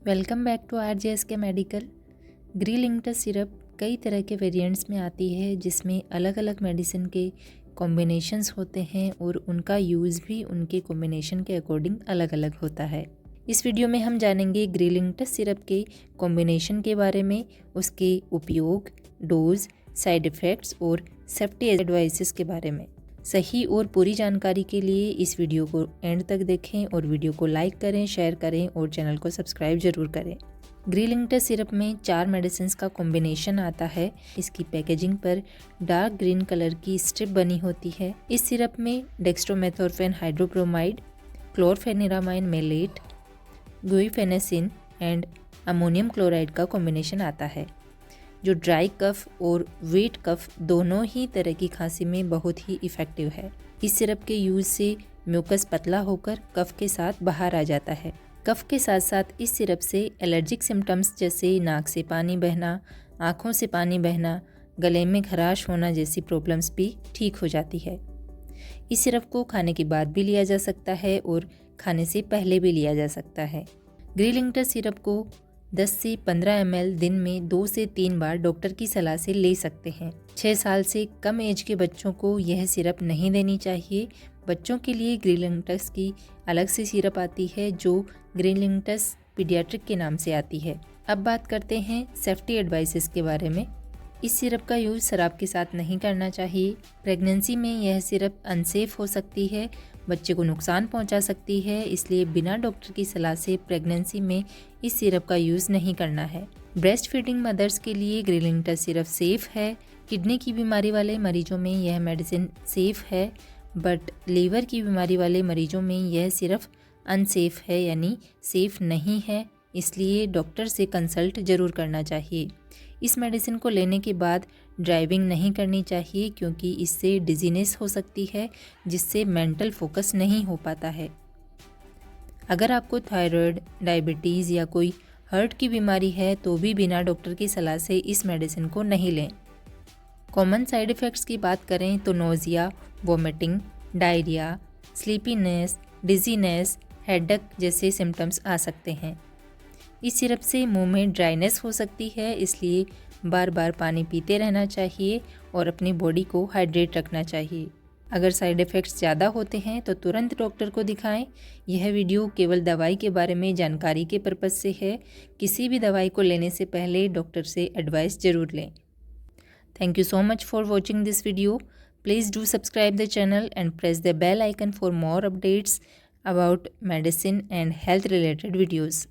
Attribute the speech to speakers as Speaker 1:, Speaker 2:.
Speaker 1: Welcome back to RJSK medical. Grilinctus syrup कई तरह के वेरिएंट्स में आती है, जिसमें अलग अलग मेडिसिन के कॉम्बिनेशंस होते हैं और उनका यूज़ भी उनके कॉम्बिनेशन के अकॉर्डिंग अलग अलग होता है। इस वीडियो में हम जानेंगे ग्रीलिंगटस सिरप के कॉम्बिनेशन के बारे में, उसके उपयोग, डोज, साइड इफ़ेक्ट्स और सेफ्टी एडवाइसेस के बारे में। सही और पूरी जानकारी के लिए इस वीडियो को एंड तक देखें और वीडियो को लाइक करें, शेयर करें और चैनल को सब्सक्राइब जरूर करें। ग्रीलिंगटस सिरप में 4 मेडिसिन का कॉम्बिनेशन आता है। इसकी पैकेजिंग पर डार्क ग्रीन कलर की स्ट्रिप बनी होती है। इस सिरप में dextromethorphan hydrobromide, chlorpheniramine maleate, guaifenesin and ammonium chloride का कॉम्बिनेशन आता है, जो ड्राई कफ और वेट कफ दोनों ही तरह की खांसी में बहुत ही इफ़ेक्टिव है। इस सिरप के यूज़ से म्यूकस पतला होकर कफ के साथ बाहर आ जाता है। कफ के साथ साथ इस सिरप से एलर्जिक सिम्टम्स जैसे नाक से पानी बहना, आँखों से पानी बहना, गले में खराश होना जैसी प्रॉब्लम्स भी ठीक हो जाती है। इस सिरप को खाने के बाद भी लिया जा सकता है और खाने से पहले भी लिया जा सकता है। ग्रीलिंगटस सिरप को 10 से 15 ml दिन में 2 से 3 बार डॉक्टर की सलाह से ले सकते हैं। 6 साल से कम एज के बच्चों को यह सिरप नहीं देनी चाहिए। बच्चों के लिए ग्रीलिंगटस की अलग से सिरप आती है, जो ग्रीलिंगटस पीडियाट्रिक के नाम से आती है। अब बात करते हैं सेफ्टी एडवाइसेस के बारे में। इस सिरप का यूज़ शराब के साथ नहीं करना चाहिए। प्रेगनेंसी में यह सिरप अनसेफ हो सकती है, बच्चे को नुकसान पहुंचा सकती है, इसलिए बिना डॉक्टर की सलाह से प्रेगनेंसी में इस सिरप का यूज़ नहीं करना है। ब्रेस्ट फीडिंग मदर्स के लिए ग्रीलिंगटस सिरप सेफ़ है। किडनी की बीमारी वाले मरीजों में यह मेडिसिन सेफ़ है, बट लीवर की बीमारी वाले मरीजों में यह सिर्फ अनसेफ है, यानी सेफ़ नहीं है, इसलिए डॉक्टर से कंसल्ट ज़रूर करना चाहिए। इस मेडिसिन को लेने के बाद ड्राइविंग नहीं करनी चाहिए, क्योंकि इससे डिजीनेस हो सकती है, जिससे मेंटल फोकस नहीं हो पाता है। अगर आपको थायराइड, डायबिटीज़ या कोई हार्ट की बीमारी है तो भी बिना डॉक्टर की सलाह से इस मेडिसिन को नहीं लें। कॉमन साइड इफ़ेक्ट्स की बात करें तो nausea, vomiting, diarrhoea, sleepiness, dizziness, headache जैसे सिम्टम्स आ सकते हैं। इस सिरप से मुंह में ड्राइनेस हो सकती है, इसलिए बार बार पानी पीते रहना चाहिए और अपनी बॉडी को हाइड्रेट रखना चाहिए। अगर साइड इफ़ेक्ट्स ज़्यादा होते हैं तो तुरंत डॉक्टर को दिखाएं। यह वीडियो केवल दवाई के बारे में जानकारी के पर्पज़ से है। किसी भी दवाई को लेने से पहले डॉक्टर से एडवाइस ज़रूर लें। Thank you so much for watching this video. Please do subscribe the channel and press the bell icon for more updates about medicine and health related videos.